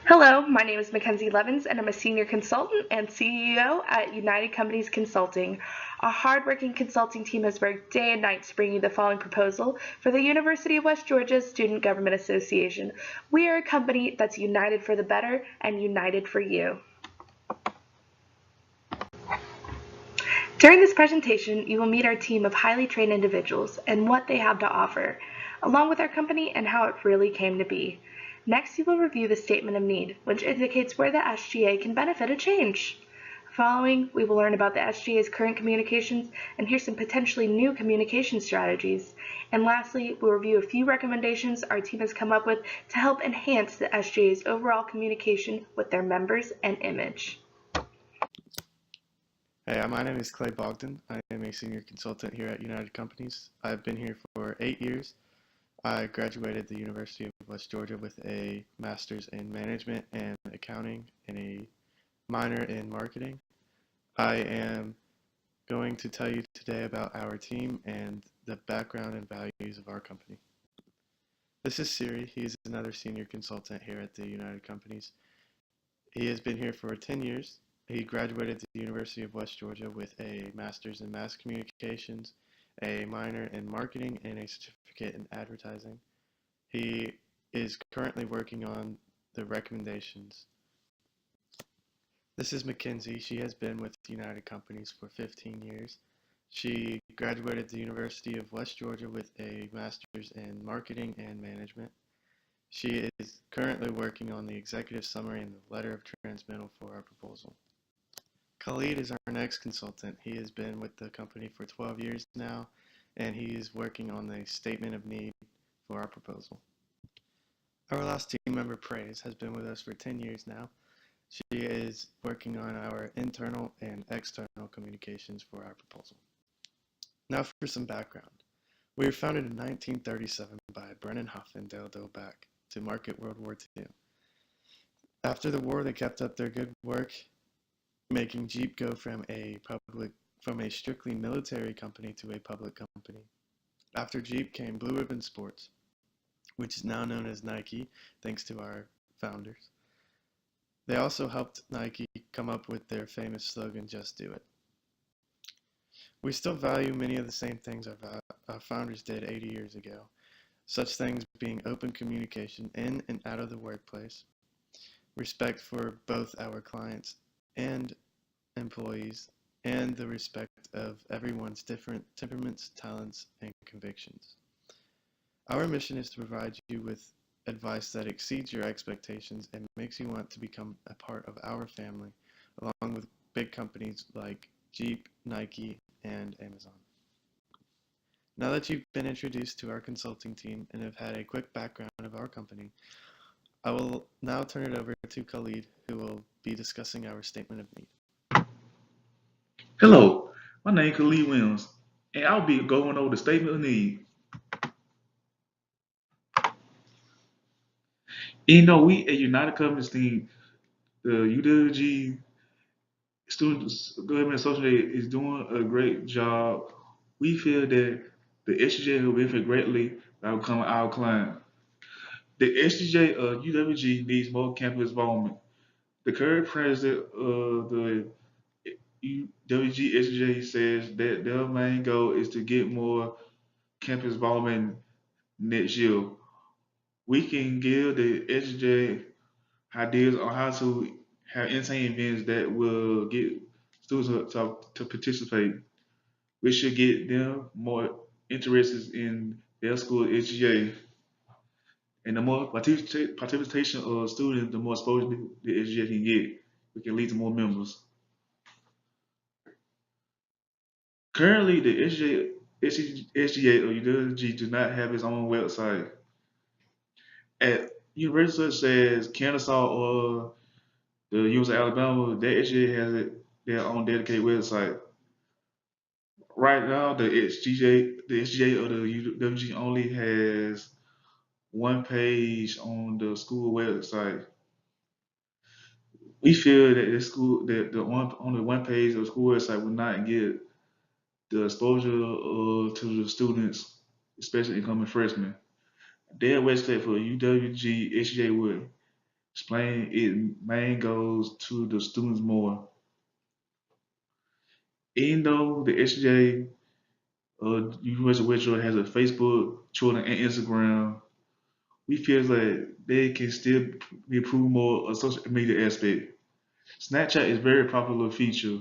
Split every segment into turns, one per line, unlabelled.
Hello, my name is Mackenzie Levins, and I'm a senior consultant and CEO at United Companies Consulting. A hardworking consulting team has worked day and night to bring you the following proposal for the University of West Georgia Student Government Association. We are a company that's united for the better and united for you. During this presentation, you will meet our team of highly trained individuals and what they have to offer, along with our company and how it really came to be. Next, you will review the Statement of Need, which indicates where the SGA can benefit a change. Following, we will learn about the SGA's current communications and hear some potentially new communication strategies. And lastly, we'll review a few recommendations our team has come up with to help enhance the SGA's overall communication with their members and image.
Hey, my name is Bogdan. I am a senior consultant here at United Companies. I've been here for 8 years. I graduated the University of West Georgia with a master's in management and accounting and a minor in marketing. I am going to tell you today about our team and the background and values of our company. This is Siri. He is another senior consultant here at the United Companies. He has been here for 10 years. He graduated the University of West Georgia with a master's in mass communications, a minor in marketing, and a certificate in advertising. He is currently working on the recommendations. This is Mackenzie. She has been with United Companies for 15 years. She graduated the University of West Georgia with a master's in marketing and management. She is currently working on the executive summary and the letter of transmittal for our proposal. Khalid is our next consultant. He has been with the company for 12 years now, and he is working on the statement of need for our proposal. Our last team member, Praise, has been with us for 10 years now. She is working on our internal and external communications for our proposal. Now for some background. We were founded in 1937 by Brennan Huff and Dale Doback to market World War II. After the war, they kept up their good work, making Jeep go from a strictly military company to a public company. After Jeep came Blue Ribbon Sports, which is now known as Nike, thanks to our founders. They also helped Nike come up with their famous slogan, "Just Do It." We still value many of the same things our founders did 80 years ago, such things being open communication in and out of the workplace, respect for both our clients and employees, and the respect of everyone's different temperaments, talents, and convictions. Our mission is to provide you with advice that exceeds your expectations and makes you want to become a part of our family, along with big companies like Jeep, Nike, and Amazon. Now that you've been introduced to our consulting team and have had a quick background of our company, I will now turn it over to Khalid, who will be discussing our statement of need.
Hello, my name is Khalid Williams, and I'll be going over the statement of need. We at United Companies team, the UWG Students Government Association is doing a great job. We feel that the SGJ will benefit greatly by becoming our client. The SGJ UWG needs more campus involvement. The current president of the UWG SGJ says that their main goal is to get more campus involvement next year. We can give the SJ ideas on how to have entertaining events that will get students to participate. We should get them more interested in their school SGA. And the more participation of students, the more exposure the SGA can get. We can lead to more members. Currently, the SGA or UWG do not have its own website. At universities such as Kennesaw or the University of Alabama, they actually has their own dedicated website. Right now, the SGA or the UWG only has one page on the school website. We feel that only one page of the school website will not get the exposure to the students, especially incoming freshmen. Their website for UWG SGA would explain its main goals to the students more. Even though the SJ University of West Georgia has a Facebook, Twitter, and Instagram, we feel like they can still be improved more a social media aspect. Snapchat is a very popular feature.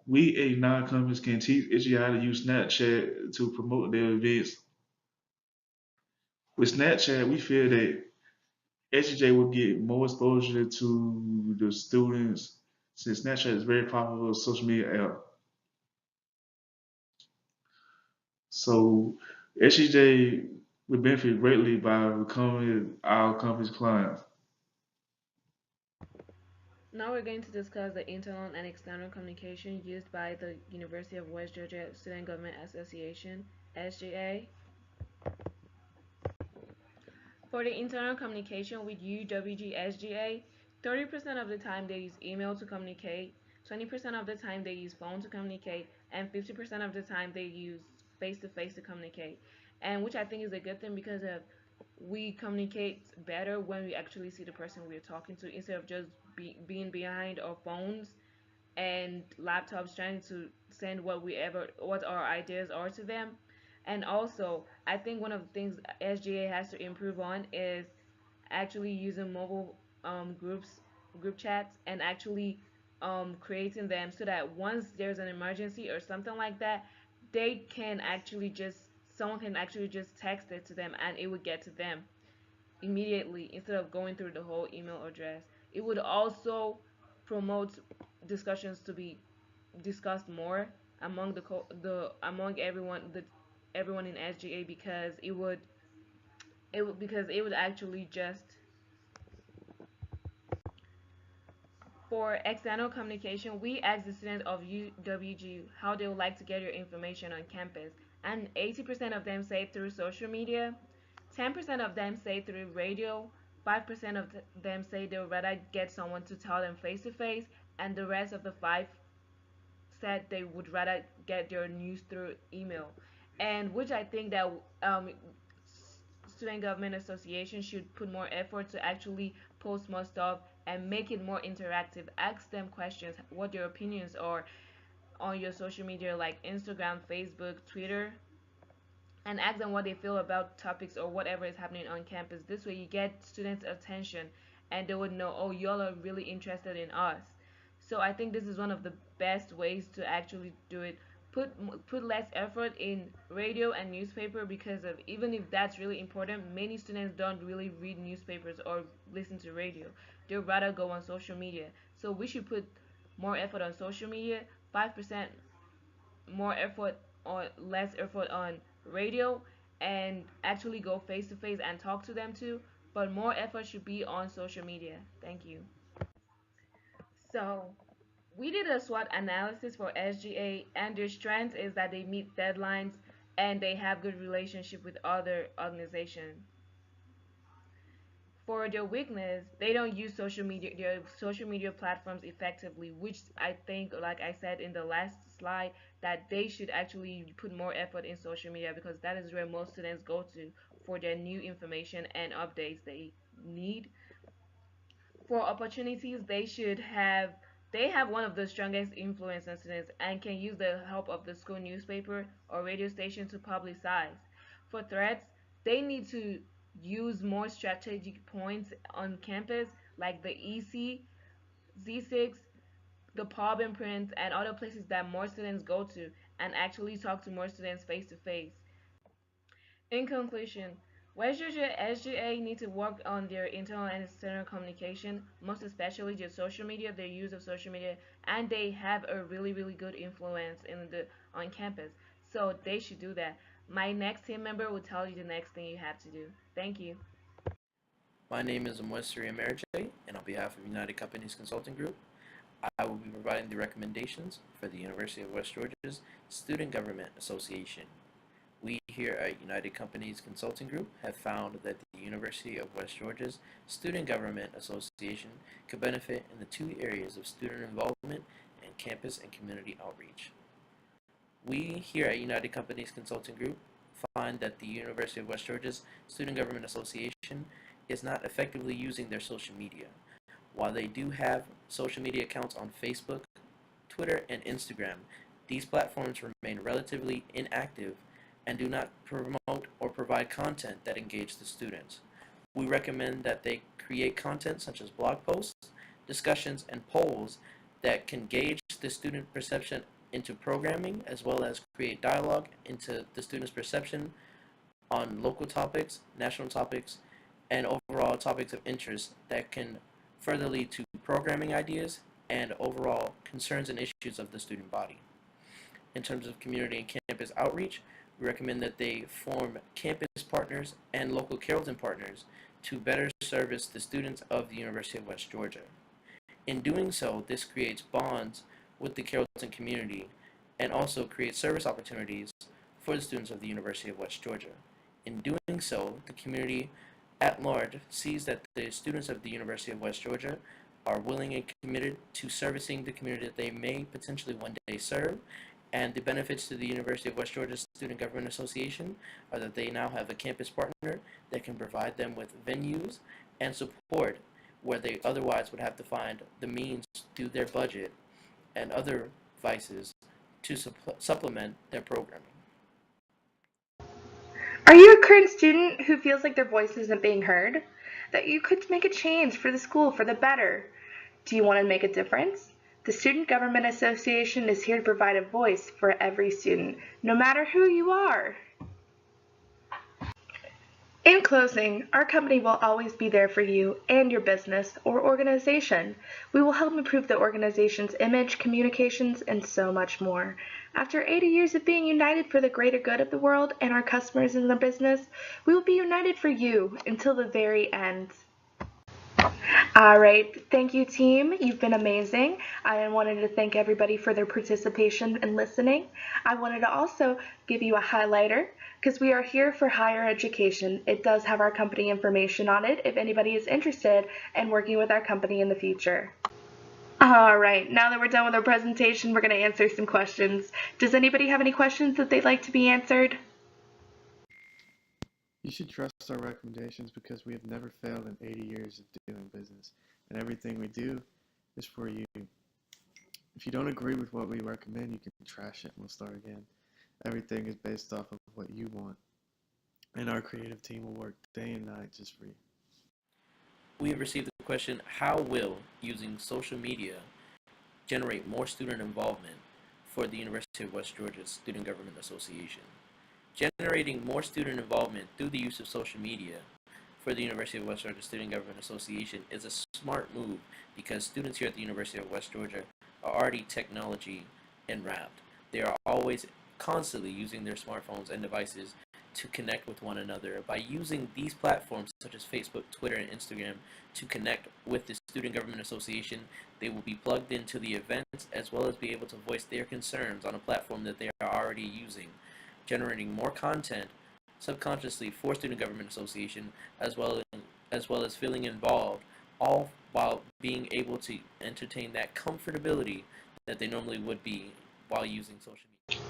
We as non-companies can teach SGI how to use Snapchat to promote their events. With Snapchat, we feel that SJ will get more exposure to the students since Snapchat is a very popular social media app. So SJ would benefit greatly by becoming our company's client.
Now we're going to discuss the internal and external communication used by the University of West Georgia Student Government Association, SGA. For the internal communication with UWG-SGA, 30% of the time they use email to communicate, 20% of the time they use phone to communicate, and 50% of the time they use face-to-face to communicate. And which I think is a good thing because of we communicate better when we actually see the person we're talking to instead of just being behind our phones and laptops trying to send what our ideas are to them. And also, I think one of the things SGA has to improve on is actually using mobile group chats, and actually creating them so that once there's an emergency or something like that, they can actually just someone can actually just text it to them and it would get to them immediately instead of going through the whole email address. It would also promote discussions to be discussed more among the among everyone in SGA because it would actually just for external communication, we asked the students of UWG how they would like to get your information on campus, and 80% of them say through social media, 10% of them say through radio, 5% of them say they would rather get someone to tell them face to face, and the rest of the 5 said they would rather get their news through email. And which I think that um, student government association should put more effort to actually post more stuff and make it more interactive. Ask them questions, what their opinions are on your social media like Instagram, Facebook, Twitter, and ask them what they feel about topics or whatever is happening on campus. This way, you get students' attention and they would know, oh, y'all are really interested in us. So I think this is one of the best ways to actually do it. Put put less effort in radio and newspaper because of even if that's really important, many students don't really read newspapers or listen to radio. They'd rather go on social media. So we should put more effort on social media, 5% more effort on less effort on radio, and actually go face to face and talk to them too, but more effort should be on social media. Thank you. So we did a SWOT analysis for SGA, and their strength is that they meet deadlines and they have good relationship with other organizations. For their weakness, they don't use their social media platforms effectively, which I think, like I said in the last slide, that they should actually put more effort in social media because that is where most students go to for their new information and updates they need. For opportunities, they have one of the strongest influence on students and can use the help of the school newspaper or radio station to publicize. For threats, they need to use more strategic points on campus like the EC, Z6, the pub imprints, and other places that more students go to and actually talk to more students face to face. In conclusion, West Georgia SGA need to work on their internal and external communication, most especially their social media, their use of social media, and they have a really good influence in the on campus. So they should do that. My next team member will tell you the next thing you have to do. Thank you.
My name is Mwesiri Emerje, and on behalf of United Companies Consulting Group, I will be providing the recommendations for the University of West Georgia's Student Government Association. We here at United Companies Consulting Group have found that the University of West Georgia's Student Government Association could benefit in the two areas of student involvement and campus and community outreach. We here at United Companies Consulting Group find that the University of West Georgia's Student Government Association is not effectively using their social media. While they do have social media accounts on Facebook, Twitter, and Instagram, these platforms remain relatively inactive and do not promote or provide content that engage the students. We recommend that they create content such as blog posts, discussions, and polls that can gauge the student perception into programming, as well as create dialogue into the student's perception on local topics, national topics, and overall topics of interest that can further lead to programming ideas and overall concerns and issues of the student body. In terms of community and campus outreach, we recommend that they form campus partners and local Carrollton partners to better service the students of the University of West Georgia. In doing so, this creates bonds with the Carrollton community and also creates service opportunities for the students of the University of West Georgia. In doing so, the community at large sees that the students of the University of West Georgia are willing and committed to servicing the community that they may potentially one day serve. And the benefits to the University of West Georgia Student Government Association are that they now have a campus partner that can provide them with venues and support where they otherwise would have to find the means through their budget and other vices to supplement their programming.
Are you a current student who feels like their voice isn't being heard? That you could make a change for the school for the better? Do you want to make a difference? The Student Government Association is here to provide a voice for every student, no matter who you are. In closing, our company will always be there for you and your business or organization. We will help improve the organization's image, communications, and so much more. After 80 years of being united for the greater good of the world and our customers in the business, we will be united for you until the very end. All right, thank you team, you've been amazing. I wanted to thank everybody for their participation and listening. I wanted to also give you a highlighter because we are here for higher education. It does have our company information on it if anybody is interested in working with our company in the future. All right, now that we're done with our presentation, we're going to answer some questions. Does anybody have any questions that they'd like to be answered?
You should trust our recommendations because we have never failed in 80 years of doing business, and everything we do is for you. If you don't agree with what we recommend, you can trash it and we'll start again. Everything is based off of what you want, and our creative team will work day and night just for you.
We have received the question, how will using social media generate more student involvement for the University of West Georgia Student Government Association? Generating more student involvement through the use of social media for the University of West Georgia Student Government Association is a smart move because students here at the University of West Georgia are already technology enwrapped. They are always constantly using their smartphones and devices to connect with one another. By using these platforms such as Facebook, Twitter, and Instagram to connect with the Student Government Association, they will be plugged into the events as well as be able to voice their concerns on a platform that they are already using, generating more content subconsciously for Student Government Association as well as feeling involved, all while being able to entertain that comfortability that they normally would be while using social media.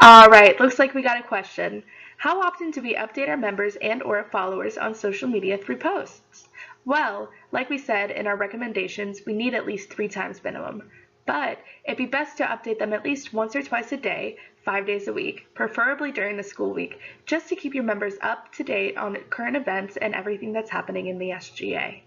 All right, looks like we got a question. How often do we update our members and or followers on social media through posts? Well, like we said in our recommendations, we need at least 3 times minimum. But it'd be best to update them at least once or twice a day, 5 days a week, preferably during the school week, just to keep your members up to date on current events and everything that's happening in the SGA.